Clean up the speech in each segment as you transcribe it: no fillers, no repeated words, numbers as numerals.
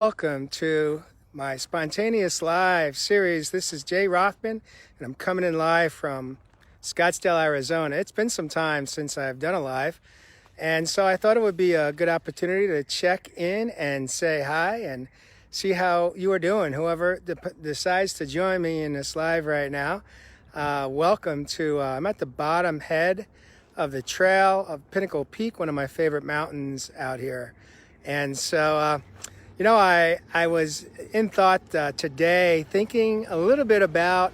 Welcome to my spontaneous live series. This is Jay Rothman, and I'm coming in live from Scottsdale, Arizona. It's been some time since I've done a live, and so I thought it would be a good opportunity to check in and say hi and see how you are doing. Whoever decides to join me in this live right now, welcome to, I'm at the bottom head of the trail of Pinnacle Peak, one of my favorite mountains out here. And so, I was in thought today thinking a little bit about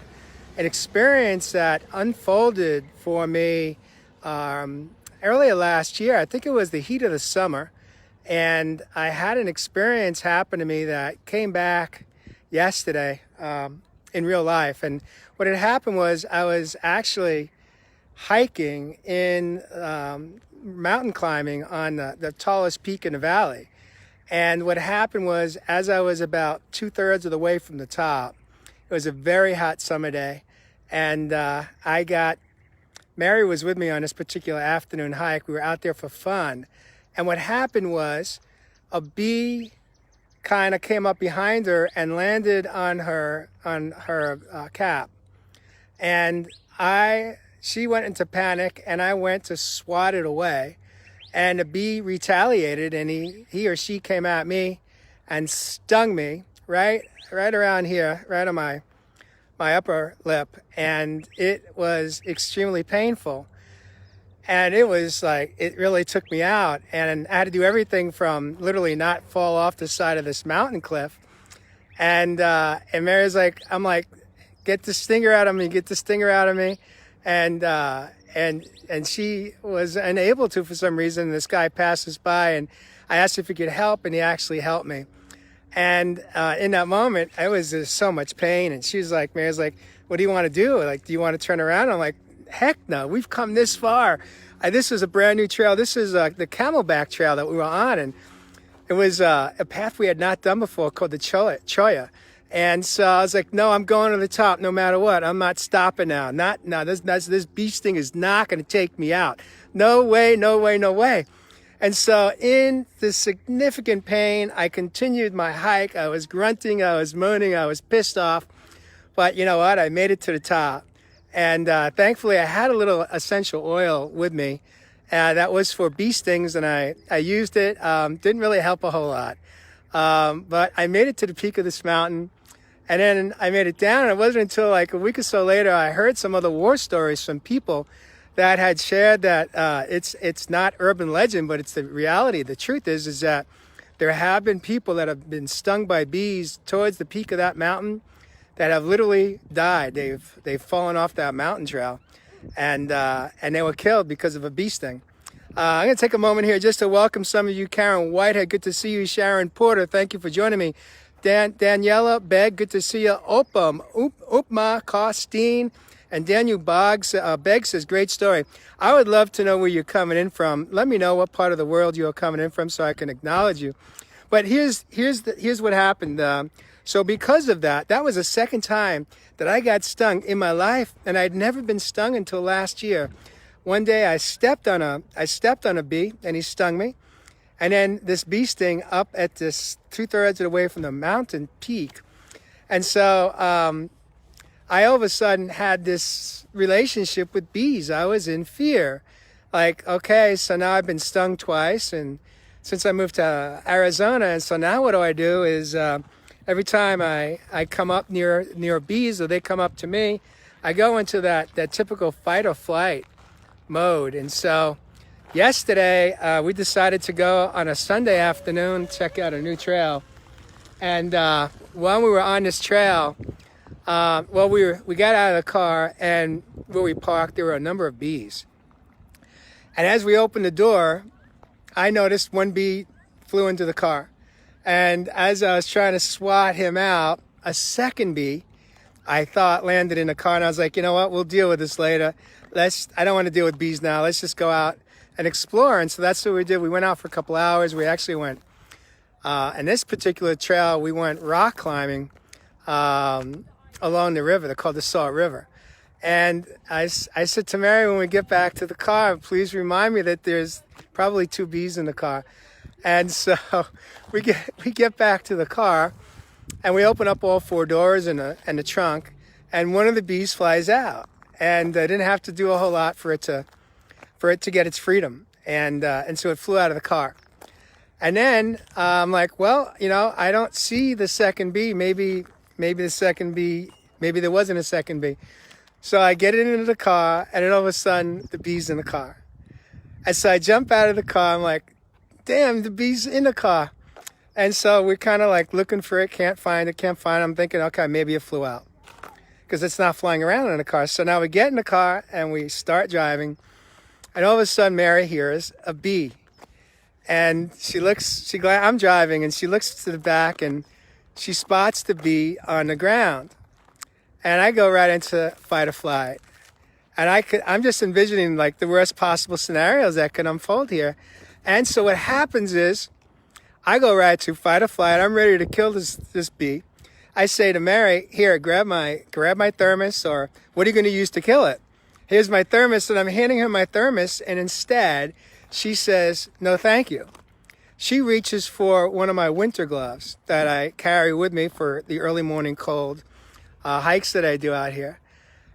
an experience that unfolded for me earlier last year. I think it was the heat of the summer. And I had an experience happen to me that came back yesterday in real life. And what had happened was I was actually hiking in mountain climbing on the tallest peak in the valley. And what happened was, as I was about 2/3 of the way from the top, it was a very hot summer day, and Mary was with me on this particular afternoon hike. We were out there for fun, and what happened was a bee kind of came up behind her and landed on her cap, and she went into panic, and I went to swat it away. And the bee retaliated, and he or she came at me and stung me right around here, right on my upper lip, and it was extremely painful. And it was like, it really took me out, and I had to do everything from literally not fall off the side of this mountain cliff. And Mary's like, I'm like, get the stinger out of me, and she was unable to for some reason. This guy passes by, and I asked if he could help, and he actually helped me. And in that moment, I was in so much pain. And Mary's like, what do you want to do? Like, do you want to turn around? I'm like, heck no, we've come this far. This is a brand new trail. This is the Camelback Trail that we were on. And it was a path we had not done before called the Cholla. And so I was like, no, I'm going to the top no matter what. I'm not stopping now. This bee sting is not going to take me out. No way, no way, no way. And so in the significant pain, I continued my hike. I was grunting, I was moaning, I was pissed off. But you know what? I made it to the top. And thankfully, I had a little essential oil with me. That was for bee stings, and I used it. Didn't really help a whole lot. But I made it to the peak of this mountain. And then I made it down, and it wasn't until like a week or so later I heard some other war stories from people that had shared that it's not urban legend, but it's the reality. The truth is that there have been people that have been stung by bees towards the peak of that mountain that have literally died. They've fallen off that mountain trail, and they were killed because of a bee sting. I'm going to take a moment here just to welcome some of you. Karen Whitehead, good to see you. Sharon Porter, thank you for joining me. Daniela Begg, good to see you. Upma Costeen, and Daniel Boggs. Begg says, great story. I would love to know where you're coming in from. Let me know what part of the world you're coming in from so I can acknowledge you. But here's what happened. So because of that was the second time that I got stung in my life, and I'd never been stung until last year. One day I stepped on a bee, and he stung me. And then this bee sting up at this 2/3 of the way from the mountain peak. And so I all of a sudden had this relationship with bees. I was in fear. Like, okay, so now I've been stung twice, and since I moved to Arizona, and so now what do I do is every time I come up near bees, or they come up to me, I go into that typical fight or flight mode. And so yesterday, we decided to go on a Sunday afternoon, check out a new trail. And while we were on this trail, we got out of the car, and where we parked, there were a number of bees. And as we opened the door, I noticed one bee flew into the car. And as I was trying to swat him out, a second bee, I thought, landed in the car. And I was like, you know what, we'll deal with this later. I don't want to deal with bees now. Let's just go out and explore. And so that's what we did. We went out for a couple hours. We actually went, in this particular trail, we went rock climbing along the river. They're called the Salt River. And I said to Mary, when we get back to the car, please remind me that there's probably 2 bees in the car. And so we get back to the car, and we open up all four doors and the trunk, and one of the bees flies out. And I didn't have to do a whole lot for it to get its freedom. And so it flew out of the car. And then I'm like, well, I don't see the second bee. Maybe the second bee, maybe there wasn't a second bee. So I get it into the car, and then all of a sudden, the bee's in the car. And so I jump out of the car. I'm like, damn, the bee's in the car. And so we're kind of like looking for it, can't find it. I'm thinking, okay, maybe it flew out because it's not flying around in the car. So now we get in the car and we start driving. And all of a sudden, Mary hears a bee. And I'm driving, and she looks to the back, and she spots the bee on the ground. And I go right into fight or flight. And I'm just envisioning like the worst possible scenarios that could unfold here. And so what happens is I go right to fight or flight. I'm ready to kill this bee. I say to Mary, here, grab my thermos, or what are you going to use to kill it? Here's my thermos, and I'm handing her my thermos, and instead she says, no, thank you. She reaches for one of my winter gloves that I carry with me for the early morning cold hikes that I do out here.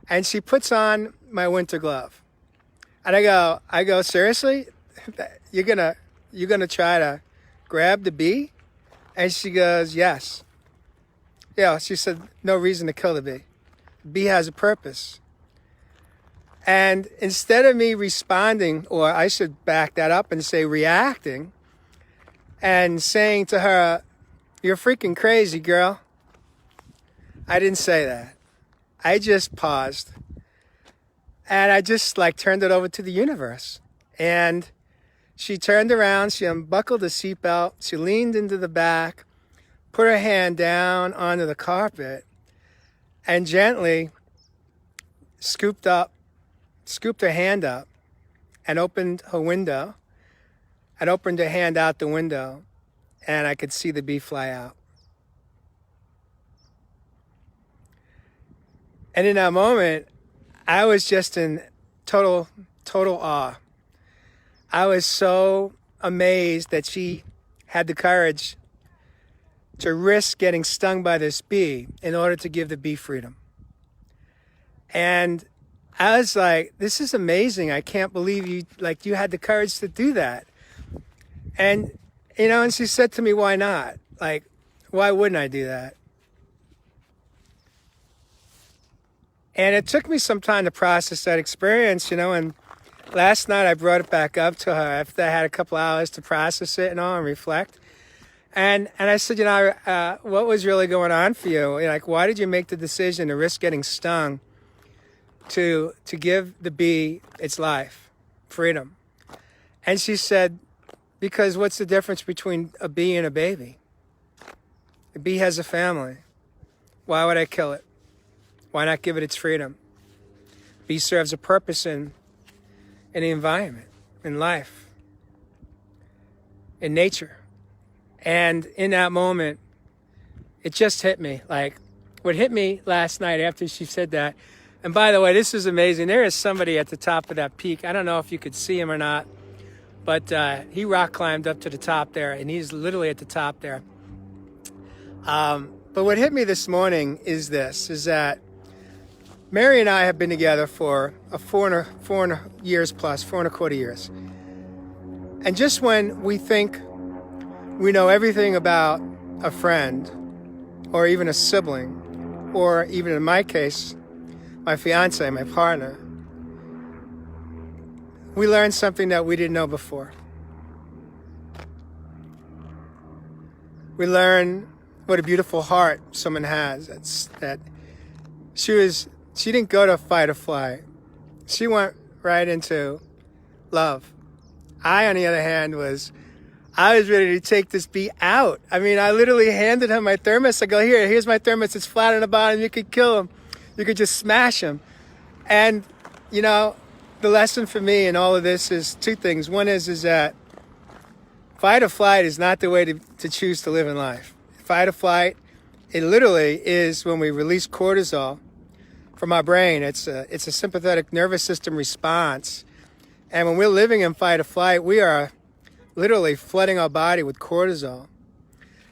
And she puts on my winter glove. And I go, seriously? You're gonna try to grab the bee? And she goes, yes. Yeah, she said, no reason to kill the bee. The bee has a purpose. And instead of me responding, or I should back that up and say reacting, and saying to her, you're freaking crazy, girl. I didn't say that. I just paused. And I just turned it over to the universe. And she turned around, she unbuckled the seatbelt, she leaned into the back, put her hand down onto the carpet, and gently scooped her hand up and opened her window and opened her hand out the window, and I could see the bee fly out. And in that moment, I was just in total awe. I was so amazed that she had the courage to risk getting stung by this bee in order to give the bee freedom. And I was like, this is amazing. I can't believe you had the courage to do that. And, and she said to me, why not? Why wouldn't I do that? And it took me some time to process that experience, and last night I brought it back up to her after I had a couple hours to process it and reflect. And I said, what was really going on for you? Why did you make the decision to risk getting stung to give the bee its life, freedom? And she said, because what's the difference between a bee and a baby? The bee has a family. Why would I kill it? Why not give it its freedom? Bee serves a purpose in the environment, in life, in nature. And in that moment, it just hit me. What hit me last night after she said that, and by the way, this is amazing. There is somebody at the top of that peak. I don't know if you could see him or not, but he rock climbed up to the top there, and he's literally at the top there. But what hit me this morning is that Mary and I have been together for 4.25 years. And just when we think we know everything about a friend, or even a sibling, or even in my case, my fiance, my partner, we learn something that we didn't know before. We learn what a beautiful heart someone has. That she didn't go to fight or flight. She went right into love. I, on the other hand, I was ready to take this bee out. I mean, I literally handed her my thermos. I go, here's my thermos. It's flat on the bottom. You could kill him. You could just smash him. And, the lesson for me in all of this is two things. One is that fight or flight is not the way to choose to live in life. Fight or flight, it literally is when we release cortisol from our brain. It's a sympathetic nervous system response. And when we're living in fight or flight, we are literally flooding our body with cortisol.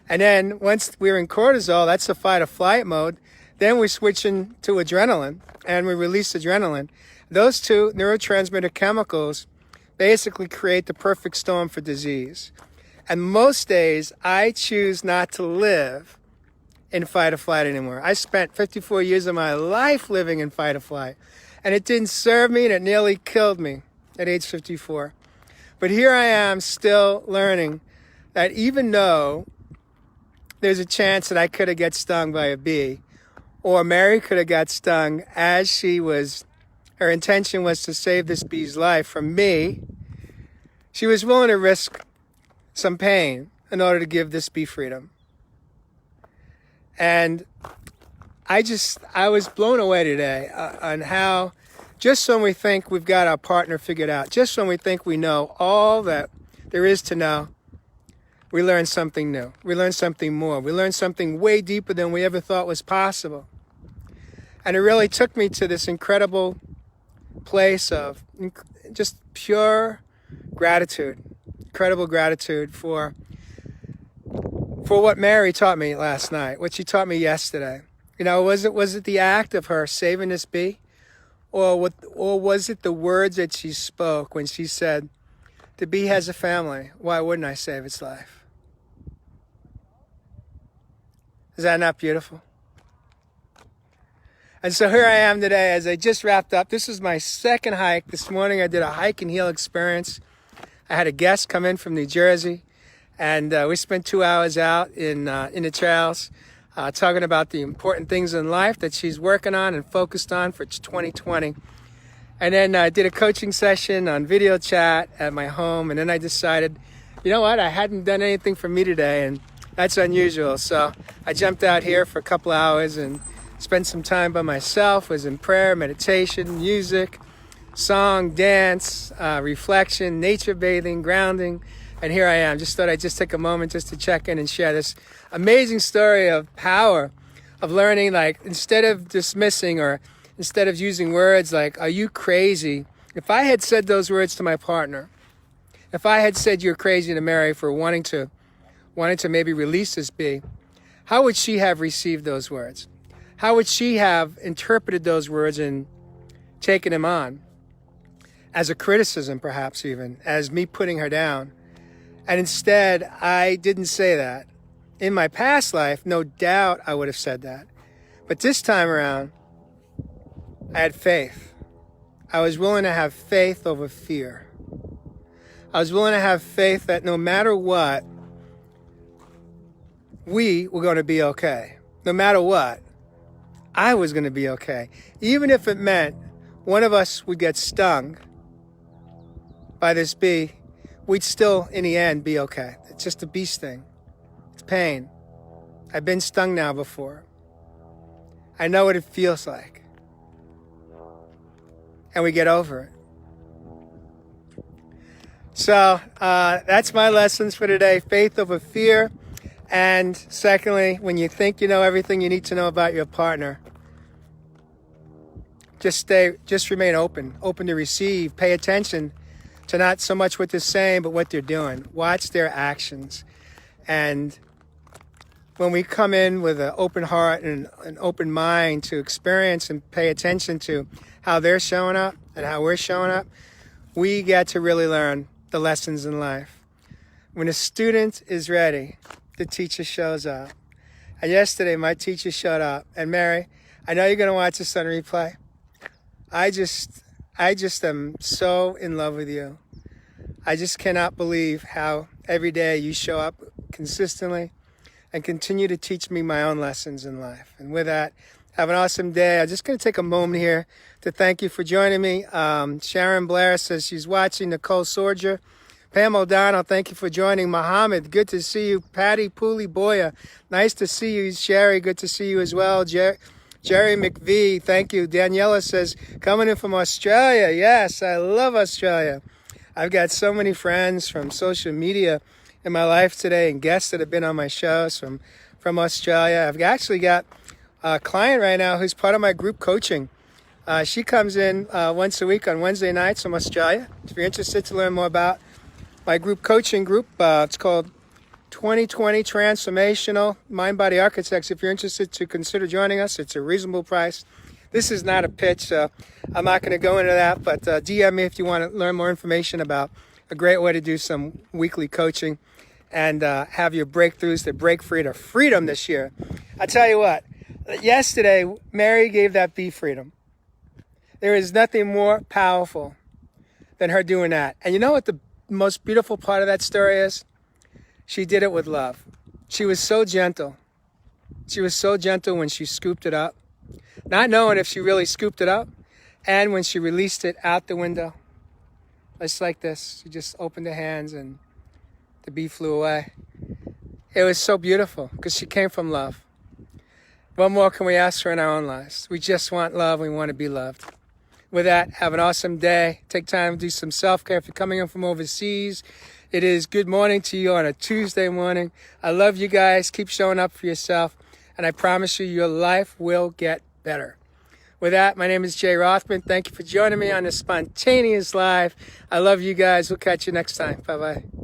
And then once we're in cortisol, that's the fight or flight mode. Then we switch into adrenaline and we release adrenaline. Those two neurotransmitter chemicals basically create the perfect storm for disease. And most days I choose not to live in fight or flight anymore. I spent 54 years of my life living in fight or flight, and it didn't serve me and it nearly killed me at age 54. But here I am still learning that even though there's a chance that I could have got stung by a bee, or Mary could have got stung as her intention was to save this bee's life from me, she was willing to risk some pain in order to give this bee freedom. And I was blown away today on how just when we think we've got our partner figured out, just when we think we know all that there is to know, we learn something new. We learn something more. We learn something way deeper than we ever thought was possible. And it really took me to this incredible place of just pure gratitude, incredible gratitude for what Mary taught me last night, what she taught me yesterday. You know, was it the act of her saving this bee? Or was it the words that she spoke when she said, the bee has a family, why wouldn't I save its life? Is that not beautiful? And so here I am today as I just wrapped up. This is my second hike. This morning I did a hike and heal experience. I had a guest come in from New Jersey, and we spent 2 hours out in the trails talking about the important things in life that she's working on and focused on for 2020. And then I did a coaching session on video chat at my home, and then I decided, you know what, I hadn't done anything for me today, and that's unusual. So I jumped out here for a couple hours and spent some time by myself, was in prayer, meditation, music, song, dance, reflection, nature bathing, grounding, and here I am. Just thought I'd just take a moment just to check in and share this amazing story of power, of learning, like, instead of dismissing or instead of using words like, are you crazy? If I had said those words to my partner, if I had said you're crazy to Mary for wanting to maybe release this bee, how would she have received those words? How would she have interpreted those words and taken them on? As a criticism, perhaps even, as me putting her down. And instead, I didn't say that. In my past life, no doubt I would have said that. But this time around, I had faith. I was willing to have faith over fear. I was willing to have faith that no matter what, we were going to be okay. No matter what, I was going to be okay. Even if it meant one of us would get stung by this bee, we'd still, in the end, be okay. It's just a bee sting. It's pain. I've been stung now before. I know what it feels like. And we get over it. So that's my lessons for today. Faith over fear. And secondly, when you think you know everything you need to know about your partner, just remain open to receive, pay attention to not so much what they're saying, but what they're doing. Watch their actions. And when we come in with an open heart and an open mind to experience and pay attention to how they're showing up and how we're showing up, we get to really learn the lessons in life. When a student is ready, the teacher shows up. And yesterday, my teacher showed up. And Mary, I know you're going to watch this on replay. I just am so in love with you. I just cannot believe how every day you show up consistently and continue to teach me my own lessons in life. And with that, have an awesome day. I'm just going to take a moment here to thank you for joining me. Sharon Blair says she's watching. Nicole Sorger. Pam O'Donnell, thank you for joining. Mohammed, good to see you. Patty Pooley Boya, nice to see you. Sherry, good to see you as well. Jerry McVee, thank you. Daniela says, coming in from Australia. Yes, I love Australia. I've got so many friends from social media in my life today and guests that have been on my shows from Australia. I've actually got a client right now who's part of my group coaching. She comes in once a week on Wednesday nights from Australia. If you're interested to learn more about my group coaching group. It's called 2020 Transformational Mind Body Architects. If you're interested to consider joining us, it's a reasonable price. This is not a pitch, so I'm not going to go into that, but DM me if you want to learn more information about a great way to do some weekly coaching and have your breakthroughs to break free to freedom this year. I tell you what, yesterday, Mary gave that bee freedom. There is nothing more powerful than her doing that. And you know what the most beautiful part of that story is? She did it with love. She was so gentle. She was so gentle when she scooped it up, not knowing if she really scooped it up, and when she released it out the window. Just like this. She just opened her hands and the bee flew away. It was so beautiful because she came from love. What more can we ask for in our own lives? We just want love. We want to be loved. With that, have an awesome day. Take time to do some self-care. If you're coming in from overseas, it is good morning to you on a Tuesday morning. I love you guys. Keep showing up for yourself. And I promise you, your life will get better. With that, my name is Jay Rothman. Thank you for joining me on this spontaneous live. I love you guys. We'll catch you next time. Bye-bye.